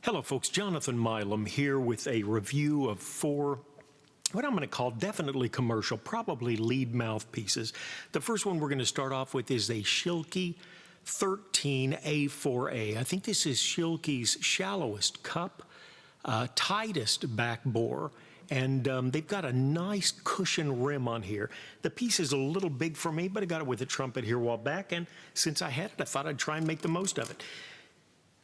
Hello folks, Jonathan Milam here with a review of four, what I'm going to call definitely commercial, probably lead mouthpieces. The first one we're going to start off with is a Schilke 13A4A. I think this is Schilke's shallowest cup, tightest backbore, and they've got a nice cushion rim on here. The piece is a little big for me, but I got it with a Trumpet here a while back, and since I had it, I thought I'd try and make the most of it.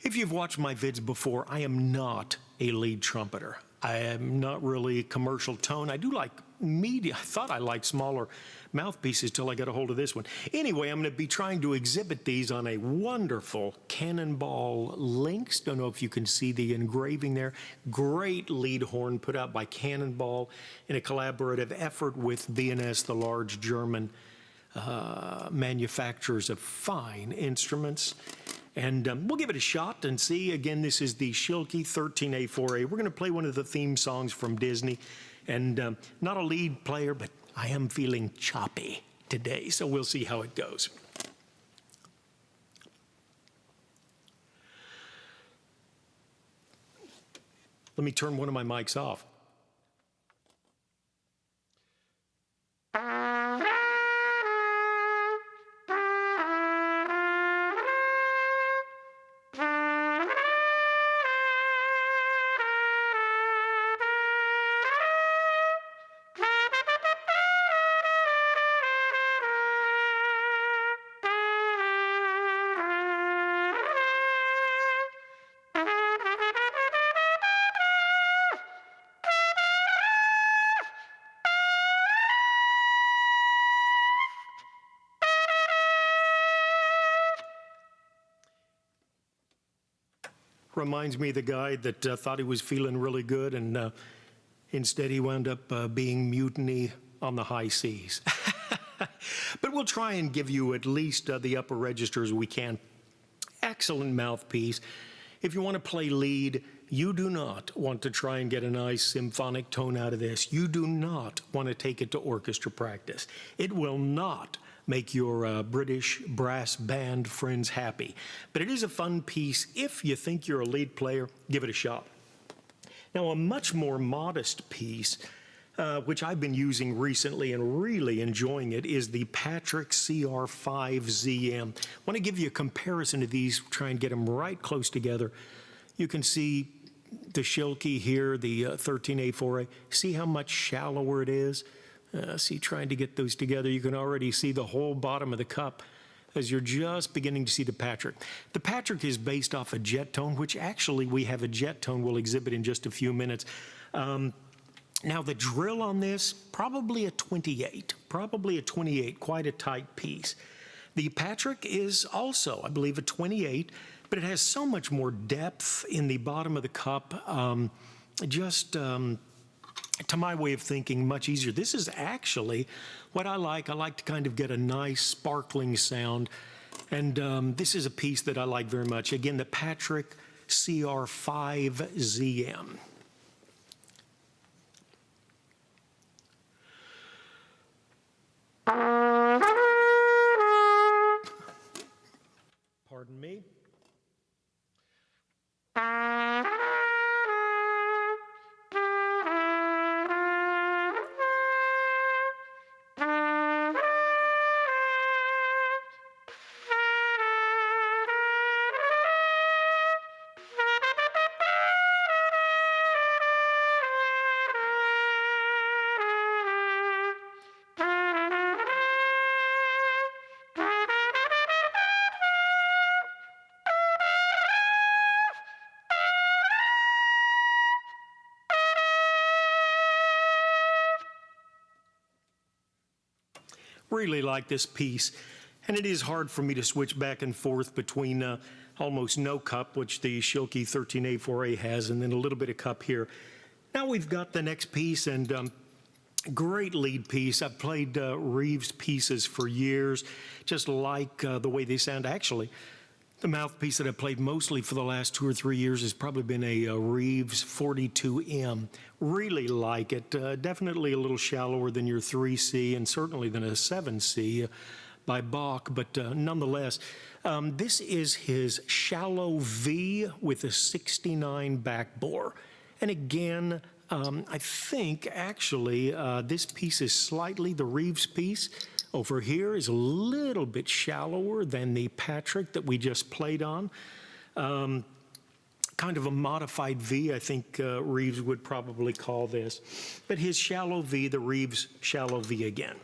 If you've watched my vids before, I am not a lead trumpeter. I am not really commercial tone. I do like media. I thought I liked smaller mouthpieces till I got a hold of this one. Anyway, I'm going to be trying to exhibit these on a wonderful Cannonball Lynx. Don't know if you can see the engraving there. Great lead horn put out by Cannonball in a collaborative effort with B&S, the large German manufacturers of fine instruments. And we'll give it a shot and see. Again, this is the Schilke 13A4A. We're going to play one of the theme songs from Disney. And not a lead player, but I am feeling choppy today, so we'll see how it goes. Let me turn one of my mics off. Reminds me of the guy that thought he was feeling really good, and instead he wound up being mutiny on the high seas. But we'll try and give you at least the upper registers we can. Excellent mouthpiece. If you want to play lead, you do not want to try and get a nice symphonic tone out of this. You do not want to take it to orchestra practice. It will not make your British brass band friends happy. But it is a fun piece. If you think you're a lead player, give it a shot. Now, a much more modest piece, which I've been using recently and really enjoying it, is the Patrick CR5ZM. I want to give you a comparison of these, try and get them right close together. You can see the Schilke here, the 13A4A. See how much shallower it is? See, trying to get those together, you can already see the whole bottom of the cup as you're just beginning to see the Patrick. The Patrick is based off a Jettone, which actually we have a Jettone we'll exhibit in just a few minutes. Now the drill on this, probably a 28, quite a tight piece. The Patrick is also, I believe, a 28, but it has so much more depth in the bottom of the cup, to my way of thinking, much easier. This is actually what I like. I like to kind of get a nice sparkling sound, and this is a piece that I like very much. Again, the Patrick CR5ZM. Pardon me. Really like this piece, and it is hard for me to switch back and forth between almost no cup, which the Schilke 13A4A has, and then a little bit of cup here. Now we've got the next piece, and great lead piece. I've played Reeves pieces for years, just like the way they sound. Actually, the mouthpiece that I've played mostly for the last 2 or 3 years has probably been a Reeves 42M. Really like it. Definitely a little shallower than your 3C and certainly than a 7C by Bach, but nonetheless, This is his shallow V with a 69 backbore. And again, I think actually this piece is slightly, the Reeves piece over here is a little bit shallower than the Patrick that we just played on. Kind of a modified V, I think Reeves would probably call this. But his shallow V, the Reeves shallow V again.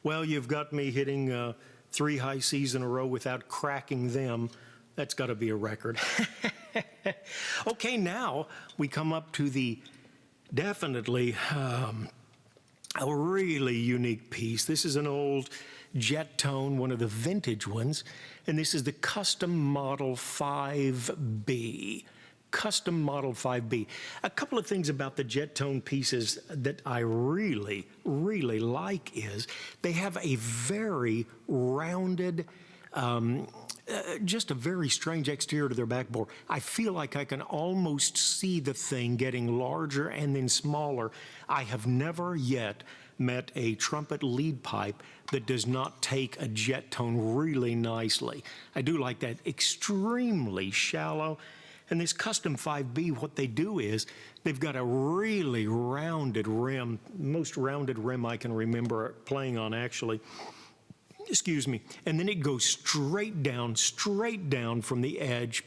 Well, you've got me hitting 3 high Cs in a row without cracking them. That's got to be a record. Okay, now we come up to the definitely a really unique piece. This is an old Jettone, one of the vintage ones, and this is the Custom Model 5B. Custom Model 5B. A couple of things about the Jettone pieces that I really, really like is they have a very rounded, just a very strange exterior to their backbore. I feel like I can almost see the thing getting larger and then smaller. I have never yet met a trumpet lead pipe that does not take a Jettone really nicely. I do like that extremely shallow. And this Custom 5B, what they do is they've got a really rounded rim, most rounded rim I can remember playing on actually. Excuse me. And then it goes straight down from the edge,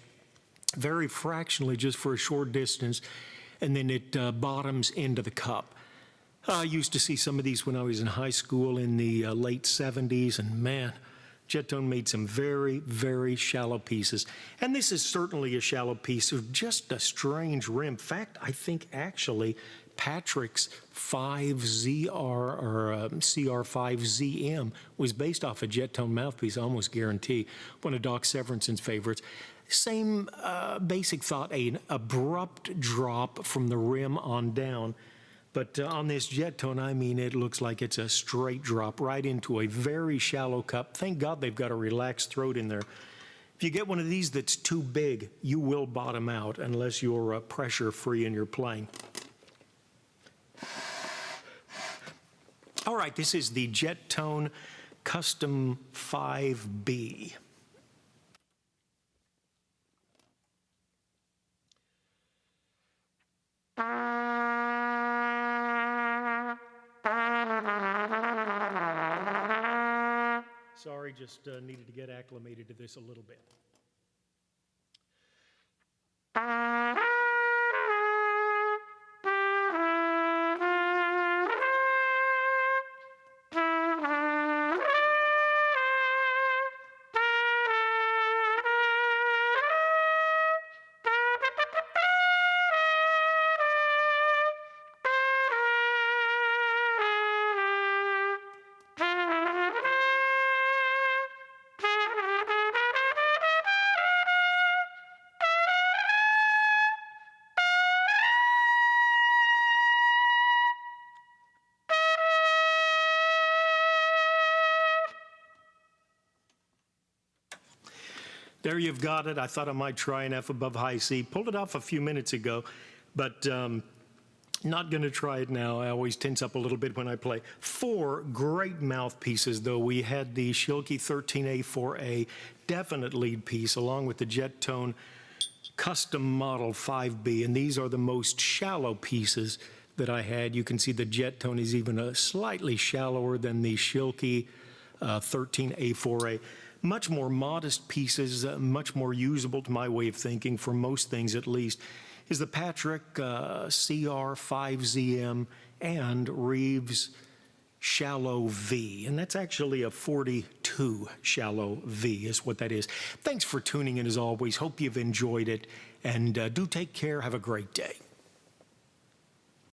very fractionally just for a short distance, and then it bottoms into the cup. I used to see some of these when I was in high school in the late 70s, and man, Jettone made some very, very shallow pieces. And this is certainly a shallow piece of just a strange rim. In fact, I think actually Patrick's 5ZR or CR5ZM was based off a Jettone mouthpiece, I almost guarantee. One of Doc Severinson's favorites. Same basic thought, an abrupt drop from the rim on down. But on this Jettone, I mean, it looks like it's a straight drop right into a very shallow cup. Thank God they've got a relaxed throat in there. If you get one of these that's too big, you will bottom out unless you're pressure-free in your playing. All right, this is the Jettone Custom 5B. Sorry, just needed to get acclimated to this a little bit. There you've got it. I thought I might try an F above high C. Pulled it off a few minutes ago, but not going to try it now. I always tense up a little bit when I play. 4 great mouthpieces, though. We had the Schilke 13A4A, definite lead piece, along with the Jettone Custom Model 5B, and these are the most shallow pieces that I had. You can see the Jettone is even slightly shallower than the Schilke 13A4A. Much more modest pieces, much more usable to my way of thinking, for most things at least. is the Patrick CR5ZM and Reeves Shallow V, and that's actually a 42 Shallow V is what that is. Thanks for tuning in as always. Hope you've enjoyed it, and do take care. Have a great day.